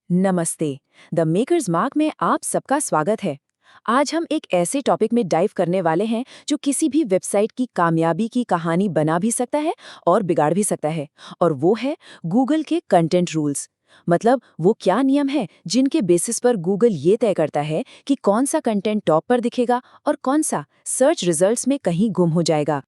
नमस्ते। The makers mark में आप सबका स्वागत है। आज हम एक ऐसे टॉपिक में डाइव करने वाले हैं जो किसी भी वेबसाइट की कामयाबी की कहानी बना भी सकता है और बिगाड़ भी सकता है, और वो है गूगल के कंटेंट रूल्स। मतलब वो क्या नियम है जिनके बेसिस पर गूगल ये तय करता है कि कौन सा कंटेंट टॉप पर दिखेगा और कौन सा सर्च रिजल्ट्स में कहीं गुम हो जाएगा।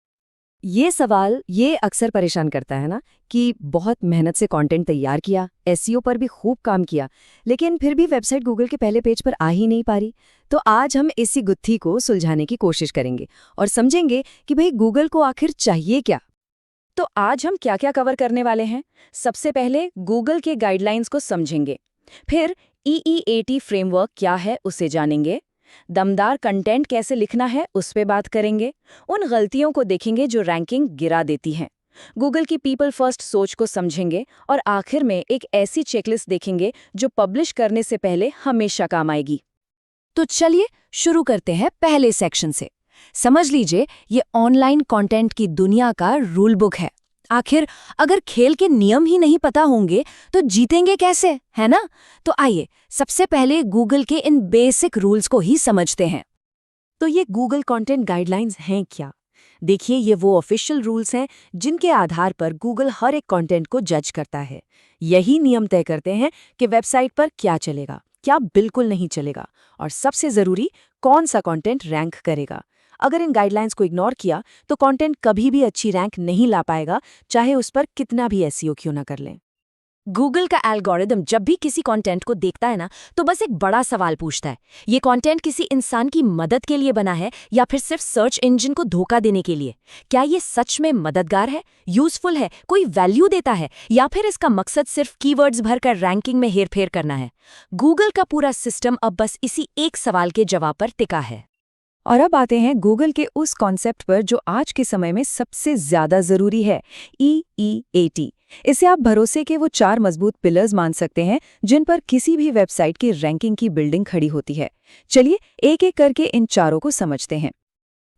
ये सवाल ये अक्सर परेशान करता है ना कि बहुत मेहनत से कंटेंट तैयार किया, एसईओ पर भी खूब काम किया, लेकिन फिर भी वेबसाइट गूगल के पहले पेज पर आ ही नहीं पा रही। तो आज हम इसी गुत्थी को सुलझाने की कोशिश करेंगे और समझेंगे कि भाई गूगल को आखिर चाहिए क्या। तो आज हम क्या क्या कवर करने वाले हैं। सबसे पहले गूगल के गाइडलाइंस को समझेंगे। फिर EEAT फ्रेमवर्क क्या है उसे जानेंगे। दमदार कंटेंट कैसे लिखना है उस पे बात करेंगे। उन गलतियों को देखेंगे जो रैंकिंग गिरा देती हैं। गूगल की पीपल फर्स्ट सोच को समझेंगे और आखिर में एक ऐसी चेकलिस्ट देखेंगे जो पब्लिश करने से पहले हमेशा काम आएगी। तो चलिए शुरू करते हैं पहले सेक्शन से। समझ लीजिए ये ऑनलाइन कंटेंट की दुनिया का रूल बुक है। आखिर अगर खेल के नियम ही नहीं पता होंगे तो जीतेंगे कैसे, है ना? तो आइए सबसे पहले गूगल के इन बेसिक रूल्स को ही समझते हैं। तो ये गूगल कंटेंट गाइडलाइंस हैं क्या? देखिए, ये वो ऑफिशियल रूल्स हैं जिनके आधार पर गूगल हर एक कंटेंट को जज करता है। यही नियम तय करते हैं कि वेबसाइट पर क्या चलेगा, क्या बिल्कुल नहीं चलेगा, और सबसे जरूरी कौन सा कंटेंट रैंक करेगा। अगर इन गाइडलाइंस को इग्नोर किया तो कंटेंट कभी भी अच्छी रैंक नहीं ला पाएगा, चाहे उस पर कितना भी एसईओ क्यों ना कर लें। गूगल का एल्गोरिदम जब भी किसी कंटेंट को देखता है ना, तो बस एक बड़ा सवाल पूछता है, ये कंटेंट किसी इंसान की मदद के लिए बना है या फिर सिर्फ सर्च इंजन को धोखा देने के लिए? क्या ये सच में मददगार है, यूजफुल है, कोई वैल्यू देता है, या फिर इसका मकसद सिर्फ कीवर्ड्स भरकर रैंकिंग में हेरफेर करना है? गूगल का पूरा सिस्टम अब बस इसी एक सवाल के जवाब पर टिका है। और अब आते हैं गूगल के उस कॉन्सेप्ट पर जो आज के समय में सबसे ज्यादा जरूरी है, EEAT। इसे आप भरोसे के वो 4 मजबूत पिलर्स मान सकते हैं जिन पर किसी भी वेबसाइट की रैंकिंग की बिल्डिंग खड़ी होती है। चलिए एक एक करके इन चारों को समझते हैं।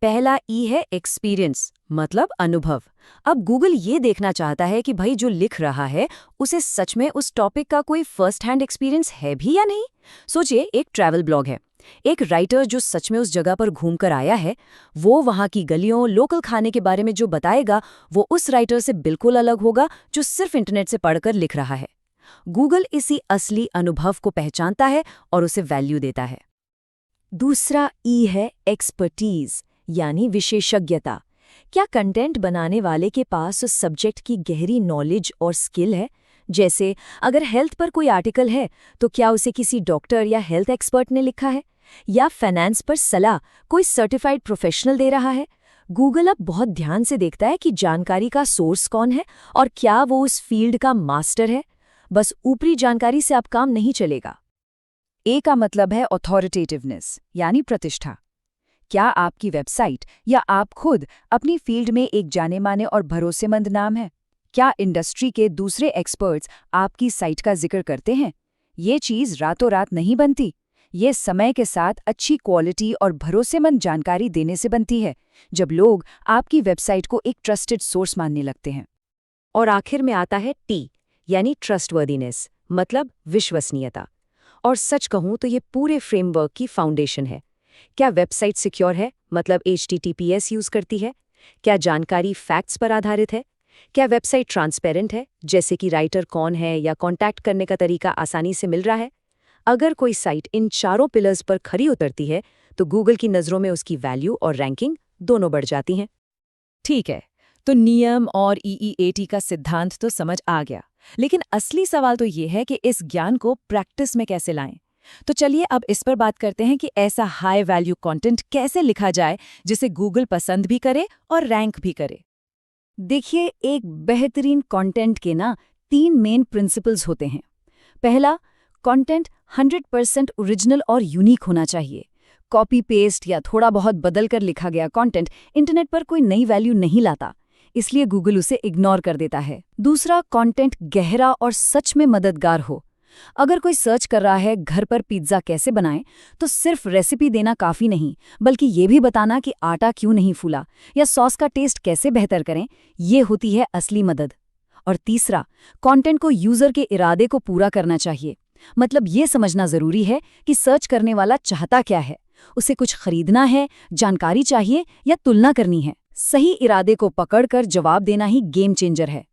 पहला E है एक्सपीरियंस, मतलब अनुभव। अब गूगल ये देखना चाहता है कि भाई जो लिख रहा है उसे सच में उस टॉपिक का कोई फर्स्ट हैंड एक्सपीरियंस है भी या नहीं। सोचिए, एक ट्रैवल ब्लॉग है। एक राइटर जो सच में उस जगह पर घूमकर आया है, वो वहाँ की गलियों, लोकल खाने के बारे में जो बताएगा वो उस राइटर से बिल्कुल अलग होगा जो सिर्फ इंटरनेट से पढ़कर लिख रहा है। गूगल इसी असली अनुभव को पहचानता है और उसे वैल्यू देता है। दूसरा E है एक्सपर्टीज, यानी विशेषज्ञता। क्या कंटेंट बनाने वाले के पास उस सब्जेक्ट की गहरी नॉलेज और स्किल है? जैसे अगर हेल्थ पर कोई आर्टिकल है तो क्या उसे किसी डॉक्टर या हेल्थ एक्सपर्ट ने लिखा है, या फाइनेंस पर सलाह कोई सर्टिफाइड प्रोफेशनल दे रहा है? गूगल अब बहुत ध्यान से देखता है कि जानकारी का सोर्स कौन है और क्या वो उस फील्ड का मास्टर है। बस ऊपरी जानकारी से अब काम नहीं चलेगा। ए का मतलब है ऑथोरिटेटिवनेस, यानी प्रतिष्ठा। क्या आपकी वेबसाइट या आप खुद अपनी फील्ड में एक जाने माने और भरोसेमंद नाम है? क्या इंडस्ट्री के दूसरे एक्सपर्ट्स आपकी साइट का जिक्र करते हैं? ये चीज़ रातों रात नहीं बनती। ये समय के साथ अच्छी क्वालिटी और भरोसेमंद जानकारी देने से बनती है, जब लोग आपकी वेबसाइट को एक ट्रस्टेड सोर्स मानने लगते हैं। और आखिर में आता है T, यानी ट्रस्टवर्दीनेस, मतलब विश्वसनीयता। और सच कहूं तो ये पूरे फ्रेमवर्क की फाउंडेशन है। क्या वेबसाइट सिक्योर है, मतलब HTTPS यूज करती है? क्या जानकारी फैक्ट्स पर आधारित है? क्या वेबसाइट ट्रांसपेरेंट है, जैसे कि राइटर कौन है या कांटेक्ट करने का तरीका आसानी से मिल रहा है? अगर कोई साइट इन चारों पिलर्स पर खरी उतरती है तो गूगल की नज़रों में उसकी वैल्यू और रैंकिंग दोनों बढ़ जाती हैं। ठीक है, तो नियम और EEAT का सिद्धांत तो समझ आ गया, लेकिन असली सवाल तो ये है कि इस ज्ञान को प्रैक्टिस में कैसे लाएं। तो चलिए अब इस पर बात करते हैं कि ऐसा हाई वैल्यू कंटेंट कैसे लिखा जाए जिसे गूगल पसंद भी करे और रैंक भी करे। देखिए, एक बेहतरीन कंटेंट के ना 3 मेन प्रिंसिपल्स होते हैं। पहला, कंटेंट 100% ओरिजिनल और यूनिक होना चाहिए। कॉपी पेस्ट या थोड़ा बहुत बदल कर लिखा गया कंटेंट इंटरनेट पर कोई नई वैल्यू नहीं लाता, इसलिए गूगल उसे इग्नोर कर देता है। दूसरा, कंटेंट गहरा और सच में मददगार हो। अगर कोई सर्च कर रहा है घर पर पिज्ज़ा कैसे बनाएं, तो सिर्फ रेसिपी देना काफ़ी नहीं, बल्कि ये भी बताना कि आटा क्यों नहीं फूला या सॉस का टेस्ट कैसे बेहतर करें, ये होती है असली मदद। और तीसरा, कंटेंट को यूज़र के इरादे को पूरा करना चाहिए। मतलब ये समझना जरूरी है कि सर्च करने वाला चाहता क्या है। उसे कुछ खरीदना है, जानकारी चाहिए या तुलना करनी है। सही इरादे को पकड़कर जवाब देना ही गेम चेंजर है।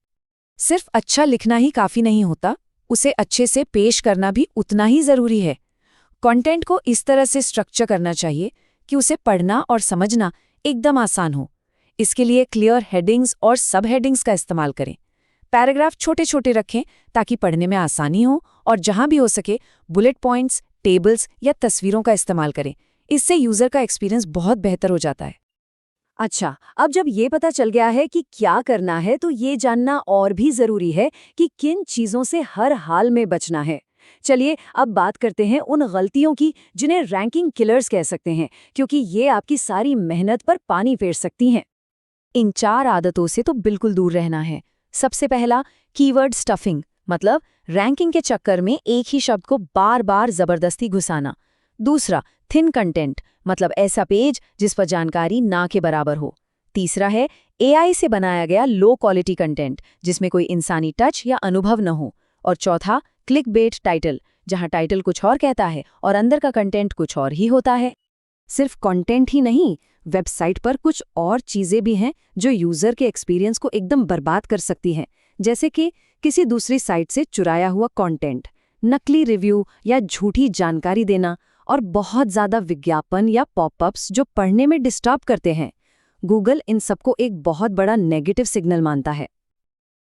सिर्फ अच्छा लिखना ही काफी नहीं होता, उसे अच्छे से पेश करना भी उतना ही जरूरी है। कंटेंट को इस तरह से स्ट्रक्चर करना चाहिए कि उसे पढ़ना और समझना एकदम आसान हो। इसके लिए क्लियर हेडिंग्स और सब हेडिंग्स का इस्तेमाल करें। पैराग्राफ छोटे छोटे रखें ताकि पढ़ने में आसानी हो, और जहां भी हो सके बुलेट पॉइंट्स, टेबल्स या तस्वीरों का इस्तेमाल करें। इससे यूजर का एक्सपीरियंस बहुत बेहतर हो जाता है। अच्छा, अब जब ये पता चल गया है कि क्या करना है, तो ये जानना और भी जरूरी है कि किन चीजों से हर हाल में बचना है। चलिए अब बात करते हैं उन गलतियों की जिन्हें रैंकिंग किलर्स कह सकते हैं, क्योंकि ये आपकी सारी मेहनत पर पानी फेर सकती हैं। इन 4 आदतों से तो बिल्कुल दूर रहना है। सबसे पहला, कीवर्ड स्टफिंग, मतलब रैंकिंग के चक्कर में एक ही शब्द को बार बार जबरदस्ती घुसाना। दूसरा, थिन कंटेंट, मतलब ऐसा पेज जिस पर जानकारी ना के बराबर हो। तीसरा है एआई से बनाया गया लो क्वालिटी कंटेंट, जिसमें कोई इंसानी टच या अनुभव न हो। और चौथा, क्लिकबेट टाइटल, जहां टाइटल कुछ और कहता है और अंदर का कंटेंट कुछ और ही होता है। सिर्फ कंटेंट ही नहीं, वेबसाइट पर कुछ और चीजें भी हैं जो यूजर के एक्सपीरियंस को एकदम बर्बाद कर सकती हैं, जैसे कि किसी दूसरी साइट से चुराया हुआ कंटेंट, नकली रिव्यू या झूठी जानकारी देना, और बहुत ज़्यादा विज्ञापन या पॉपअप्स जो पढ़ने में डिस्टर्ब करते हैं। गूगल इन सबको एक बहुत बड़ा नेगेटिव सिग्नल मानता है।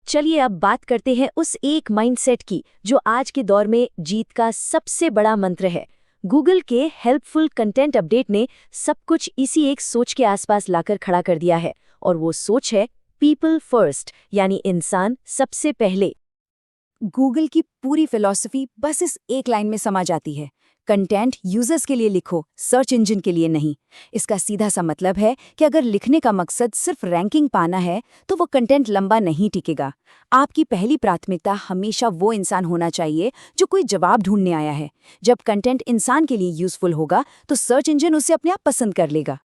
चलिए अब बात करते हैं उस एक माइंडसेट की जो आज के दौर में जीत का सबसे बड़ा मंत्र है। गूगल के हेल्पफुल कंटेंट अपडेट ने सब कुछ इसी एक सोच के आसपास लाकर खड़ा कर दिया है, और वो सोच है पीपल फर्स्ट, यानी इंसान सबसे पहले। गूगल की पूरी फिलॉसफी बस इस एक लाइन में समा जाती है, कंटेंट यूजर्स के लिए लिखो, सर्च इंजन के लिए नहीं। इसका सीधा सा मतलब है कि अगर लिखने का मकसद सिर्फ रैंकिंग पाना है, तो वो कंटेंट लंबा नहीं टिकेगा। आपकी पहली प्राथमिकता हमेशा वो इंसान होना चाहिए जो कोई जवाब ढूंढने आया है। जब कंटेंट इंसान के लिए यूजफुल होगा, तो सर्च इंजन उसे अपने आप पसंद कर लेगा।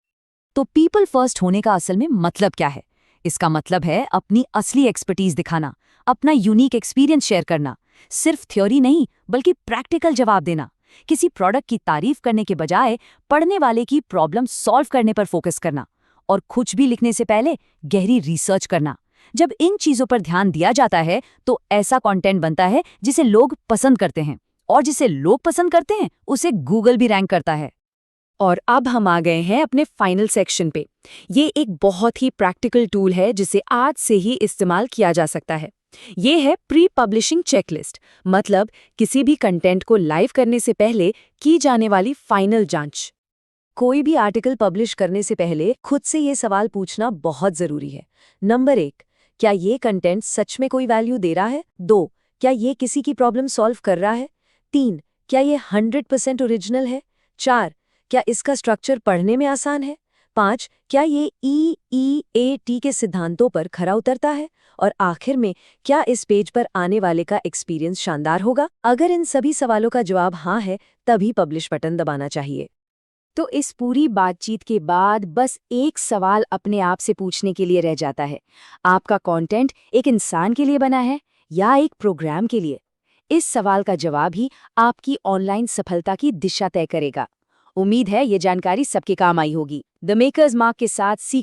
तो पीपल फर्स्ट होने का असल में मतलब क्या है? इसका मतलब है अपनी असली एक्सपर्टीज दिखाना, अपना यूनिक एक्सपीरियंस शेयर करना, सिर्फ थ्योरी नहीं बल्कि प्रैक्टिकल जवाब देना। किसी प्रोडक्ट की तारीफ करने के बजाय पढ़ने वाले की प्रॉब्लम सॉल्व करने पर फोकस करना, और कुछ भी लिखने से पहले गहरी रिसर्च करना। जब इन चीजों पर ध्यान दिया जाता है तो ऐसा कंटेंट बनता है जिसे लोग पसंद करते हैं, और जिसे लोग पसंद करते हैं उसे गूगल भी रैंक करता है। और अब हम आ गए हैं अपने फाइनल सेक्शन पे। ये एक बहुत ही प्रैक्टिकल टूल है जिसे आज से ही इस्तेमाल किया जा सकता है। ये है प्री पब्लिशिंग चेकलिस्ट, मतलब किसी भी कंटेंट को लाइव करने से पहले की जाने वाली फाइनल जांच। कोई भी आर्टिकल पब्लिश करने से पहले खुद से ये सवाल पूछना बहुत जरूरी है। नंबर 1, क्या ये कंटेंट सच में कोई वैल्यू दे रहा है? 2, क्या ये किसी की प्रॉब्लम सॉल्व कर रहा है? 3, क्या ये 100% ओरिजिनल है? 4, क्या इसका स्ट्रक्चर पढ़ने में आसान है? 5, क्या ये EEAT के सिद्धांतों पर खरा उतरता है? और आखिर में, क्या इस पेज पर आने वाले का एक्सपीरियंस शानदार होगा? अगर इन सभी सवालों का जवाब हाँ है, तभी पब्लिश बटन दबाना चाहिए। तो इस पूरी बातचीत के बाद बस एक सवाल अपने आप से पूछने के लिए रह जाता है, आपका कंटेंट एक इंसान के लिए बना है या एक प्रोग्राम के लिए? इस सवाल का जवाब ही आपकी ऑनलाइन सफलता की दिशा तय करेगा। उम्मीद है ये जानकारी सबके काम आई होगी। द मेकर्स मार्क के साथ सीखते